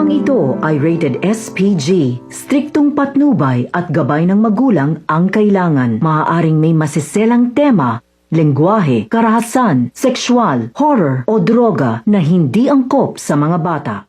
Programang ito ay rated SPG. Striktong patnubay at gabay ng magulang ang kailangan. Maaaring may masiselang tema, lengguwahe, karahasan, sexual, horror o droga na hindi angkop sa mga bata.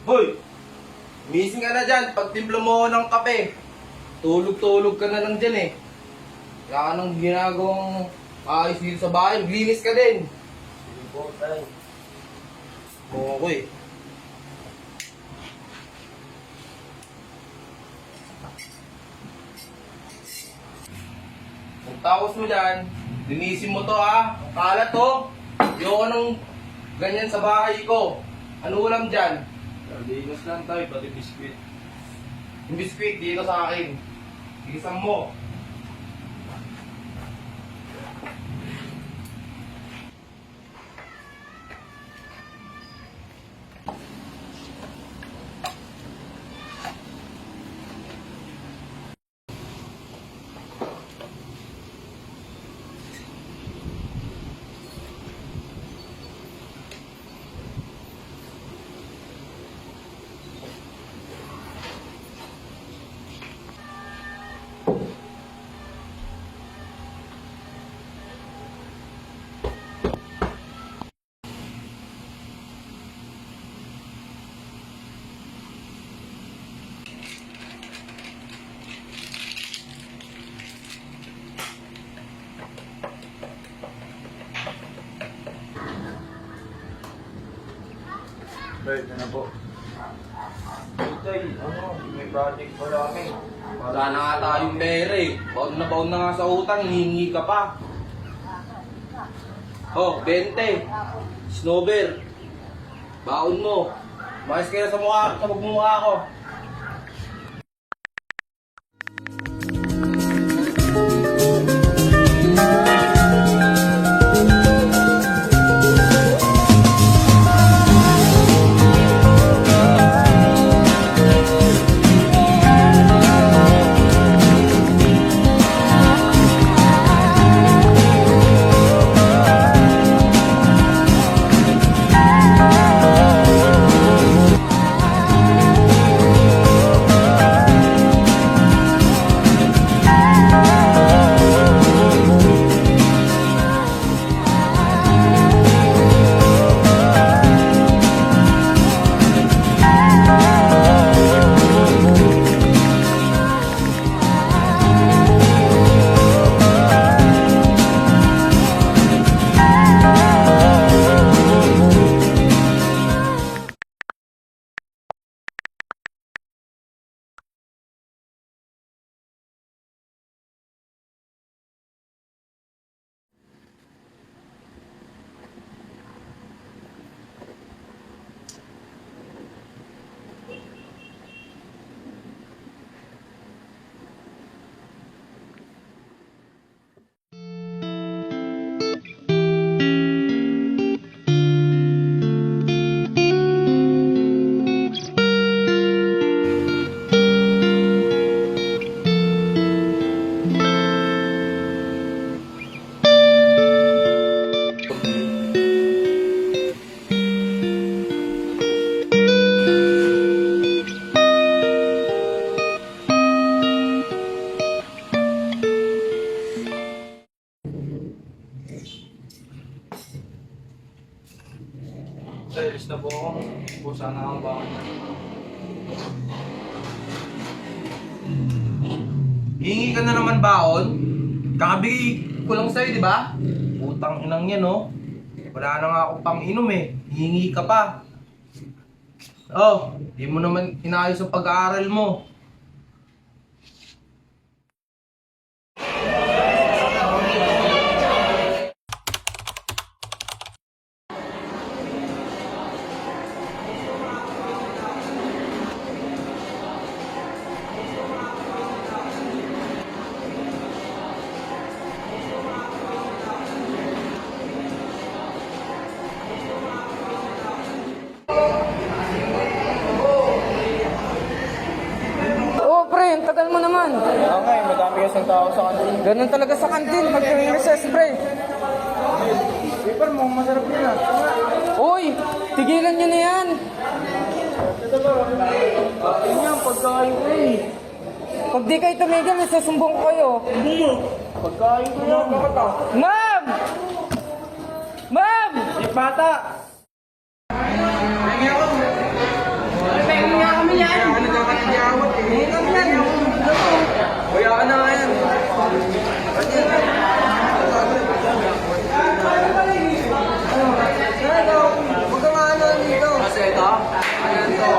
Hoy! Missing ka na dyan. Pagtimpla mo ng kape. Tulog-tulog ka na lang dyan eh. Wala ka nang ginagawang ayos dito sa bahay. Maglinis ka din. Sige po, tay. Okay. Ang tapos mo dyan, linisin mo to ha. Ang kalat to. Ayoko nang ganyan sa bahay ko. Ano ulam dyan? Linos lang tayo, pati biskwit. Yung biskwit dito sa akin. Igisam mo. Right, na po. Tay, may project pala kami. Wala na nga tayong pera eh. Baon na nga sa utang, hihingi ka pa. Oh, 20. Snowber. Baon mo. Mayos kayo sa magmumukha ko. Alis na po ako. Po sana akong bakit. Hihingi ka na naman baon? Kakabigay ko lang sa'yo, di ba? Utang inang yan, no? Wala na nga akong pang-inom eh. Hihingi ka pa. Oh, di mo naman inayos ang pag-aaral mo. Oo, pre, ang tagal mo naman. Okay, madami kasing tao sa kantin. Ganun talaga sa kantin pag tuwing recess, pre. Paper mo, masarap yun ah. Uy, tigilan nyo na yan. Yun yan, pagkain ko eh. Pag di kayo tumigil, isusumbong ko kayo. Pagkain ko yan. Bakit ah? Ma'am! Ma'am! Eh, bata! Pengi ako. Pengi nga kami yan. Kaya ka nagkakatigyawat eh. Pengi kami yan. Kaya ka na nga yan. Huwag ka maano dito. Kasi ito? Ayan to.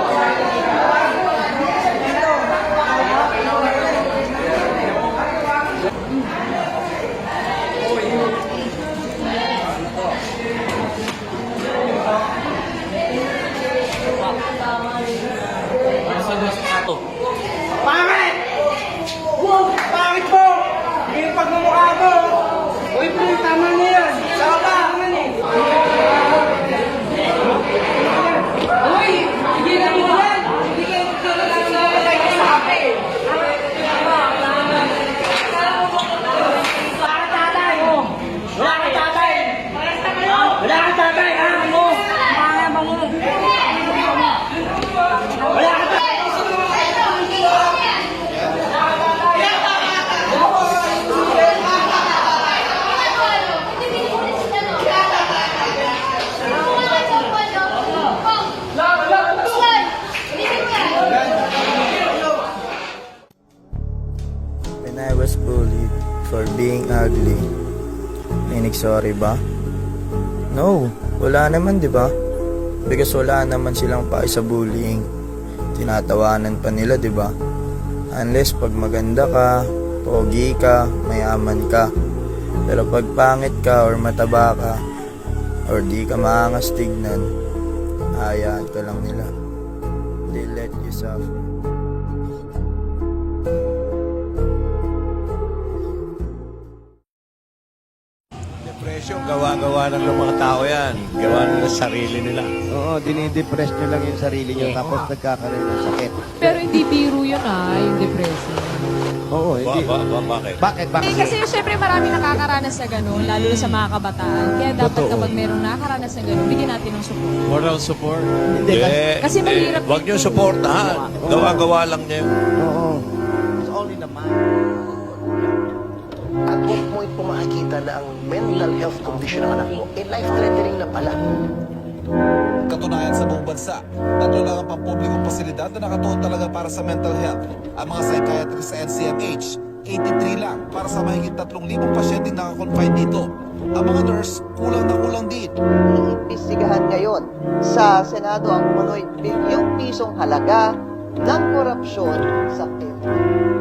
Pangit! Pangit po! Yung pagmumukha mo! Uy, pre, tama na yan! Saka ba? Uy! Tigilan mo yan! Hindi kayo tutulungan na nagsasabi. Wala ka tatay! Wala ka tatay! Wala ka tatay! Ha? Mo! Wala ka tatay! When I was bullied for being ugly, may nagsorry ba? No, wala naman, di ba? Because wala naman silang pake sa bullying. Tinatawanan pa nila, di ba? Unless pag maganda ka, pogi ka, mayaman ka. Pero pag pangit ka or mataba ka, or di ka maangas tignan, hayaan ka lang nila. They let you suffer. Depression, gawa-gawa lang ng mga tao yan. Gawa nila sa sarili nila. Oo, dinidepress nyo lang yung sarili nyo tapos nagkakaroon ng sakit. Pero hindi biro yun yung depression. Oo, hindi. Bakit? Bakit? Bakit? Kasi syempre marami nakakaranas sa ganun, lalo na sa mga kabataan. Kaya dapat Totoo. kapag merong nakakaranas sa ganun, bigyan natin ng support. Moral support? Hindi, kasi mahirap Huwag nyo supportahan. Gawa-gawa lang niya yun. Oo. It's only the mind. At what point po makikita na ang mental health condition ng anak mo, life-threatening na pala. Katunayan sa buong bansa, tatlo lang ang pampublikong pasilidad na nakatuon talaga para sa mental health. Ang mga psychiatrist sa NCMH, 83 lang para sa mahigit 3,000 pasyenteng nakakonfine dito. Ang mga nurse, kulang na kulang din. Iimbestigahan ngayon sa Senado ang umano'y bilyong pisong halaga ng korupsyon sa PhilHealth.